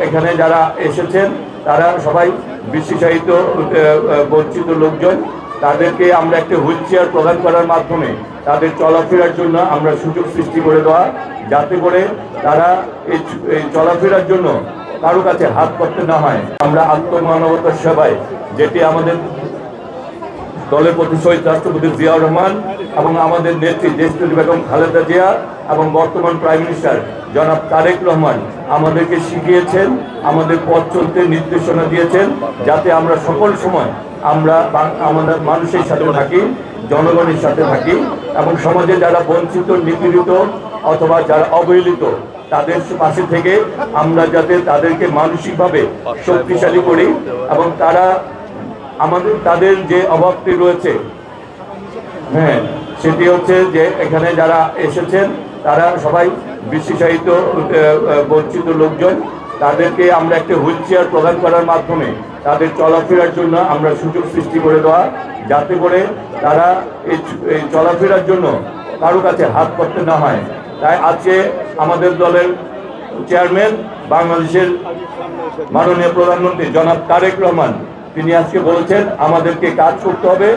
এখানে যারা এসেছেন তারা সবাই বিশেষায়িত বঞ্চিত লোকজন। তাদেরকে আমরা একটা হুইল চেয়ার প্রদান করার মাধ্যমে তাদের চলাফেরার জন্য আমরা সুযোগ সৃষ্টি করে দেওয়া, যাতে করে তারা এই চলাফেরার জন্য কারো কাছে হাত করতে না হয়। আমরা আত্মমানবতার সেবায়, যেটি আমাদের দলের প্রতি শহীদ রাষ্ট্রপতি জিয়াউর রহমান এবং আমাদের নেত্রী দেশনেত্রী বেগম খালেদা জিয়া এবং বর্তমান প্রাইম মিনিস্টার জনাব তারেক রহমান আমাদেরকে শিখিয়েছেন, আমাদের পথ চলতে নির্দেশনা দিয়েছেন, যাতে আমরা সকল সময় আমরা আমাদের মানুষের সাথে থাকি, জনগণের সাথে থাকি এবং সমাজে যারা বঞ্চিত, নিপীড়িত অথবা যারা অবহেলিত তাদের পাশে থেকে আমরা যাতে তাদেরকে মানসিকভাবে শক্তিশালী করি এবং তাদের যে অভাবটি রয়েছে, সেটি হচ্ছে যে এখানে যারা এসেছেন তারা সবাই বিশেষায়িত বঞ্চিত লোকজন। তাদেরকে আমরা একটা হুইল চেয়ার প্রদান করার মাধ্যমে তাদের চলাফেরার জন্য আমরা সুযোগ সৃষ্টি করে দেওয়া, যাতে করে তারা এই চলাফেরার জন্য কারো কাছে হাত করতে না হয়। তাই আজকে আমাদের দলের চেয়ারম্যান বাংলাদেশের মাননীয় প্রধানমন্ত্রী জনাব তারেক রহমান তিনি আজকে বলেছেন আমাদেরকে কাজ করতে হবে,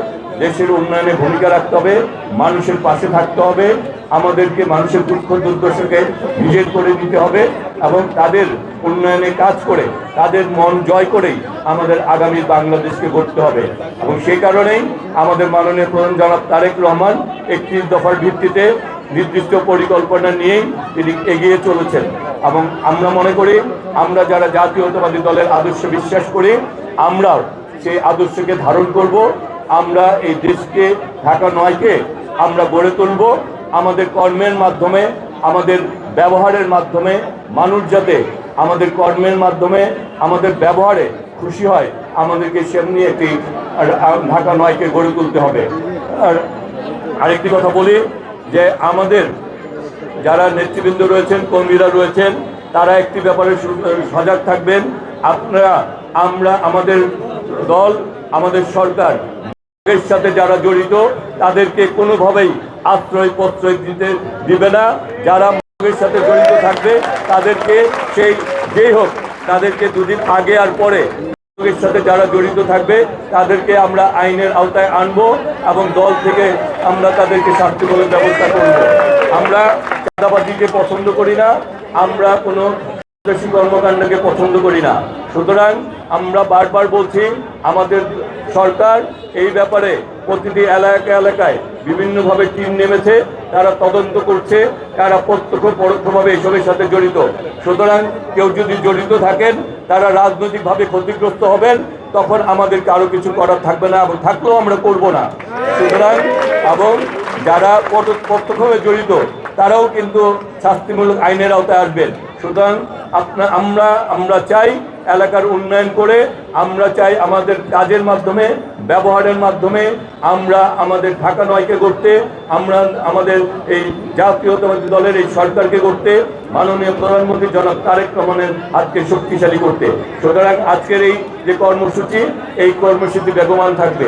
দেশের উন্নয়নে ভূমিকা রাখতে হবে, মানুষের পাশে থাকতে হবে, আমাদেরকে মানুষের দুঃখ দুর্দশাকে নিজের করে দিতে হবে এবং তাদের উন্নয়নে কাজ করে তাদের মন জয় করেই আমাদের আগামী বাংলাদেশকে গড়তে হবে। এবং সেই কারণেই আমাদের মাননীয় প্রধান জনাব তারেক রহমান 31 দফার ভিত্তিতে নির্দিষ্ট পরিকল্পনা নিয়েই তিনি এগিয়ে চলেছেন। এবং আমরা মনে করি, আমরা যারা জাতীয়তাবাদী দলের আদর্শে বিশ্বাস করি, আমরাও সেই আদর্শকে ধারণ করব। আমরা এই দেশকে, ঢাকা 9কে আমরা গড়ে তুলব। আমাদের কর্মের মাধ্যমে, আমাদের ব্যবহারের মাধ্যমে মানুষ যাতে আমাদের কর্মের মাধ্যমে, আমাদের ব্যবহারে খুশি হয়, আমাদেরকে সেমনি একটি ঢাকা 9কে গড়ে তুলতে হবে। আর আরেকটি কথা বলি যে আমাদের যারা নেতৃবৃন্দ রয়েছেন, কর্মীরা রয়েছেন, তারা একটি ব্যাপারে সজাগ থাকবেন। আমাদের দল, আমাদের সরকার এর সাথে যারা জড়িত তাদেরকে কোনোভাবেই আশ্রয় প্রশ্রয় দিবে না। যারা এর সাথে জড়িত থাকবে তাদেরকে যেই হোক তাদেরকে দুদিন আগে আর পরে এর সাথে যারা জড়িত থাকবে তাদেরকে আমরা আইনের আওতায় আনবো এবং দল থেকে আমরা তাদেরকে শাস্তিমূলক ব্যবস্থা করব। আমরা চাঁদাবাজিকে পছন্দ করি না, আমরা কোনো সন্ত্রাসী কর্মকাণ্ডকে পছন্দ করি না। সুতরাং আমরা বারবার বলছি, আমাদের সরকার এই ব্যাপারে প্রতিটি এলাকায় বিভিন্নভাবে টিম নেমেছে, তারা তদন্ত করছে, তারা প্রত্যক্ষ পরোক্ষভাবে এসবের সাথে জড়িত। সুতরাং কেউ যদি জড়িত থাকেন, তারা রাজনৈতিকভাবে ক্ষতিগ্রস্ত হবেন, তখন আমাদেরকে আরও কিছু করার থাকবে না এবং থাকলেও আমরা করব না। সুতরাং এবং যারা প্রত্যক্ষভাবে জড়িত তারাও কিন্তু শাস্তিমূলক আইনের আওতায় আসবেন। সুতরাং আমরা চাই এলাকার উন্নয়ন করে, আমরা চাই আমাদের কাজের মাধ্যমে, ব্যবহারের মাধ্যমে আমরা আমাদের ঢাকা 9কে গড়তে, আমরা আমাদের এই জাতীয়তাবাদী দলের এই সরকারকে গড়তে, মাননীয় প্রধানমন্ত্রী জনাব তারেক রহমানের হাতকে শক্তিশালী করতে। সুতরাং আজকের এই যে কর্মসূচি, এই কর্মসূচি বেগমান থাকবে।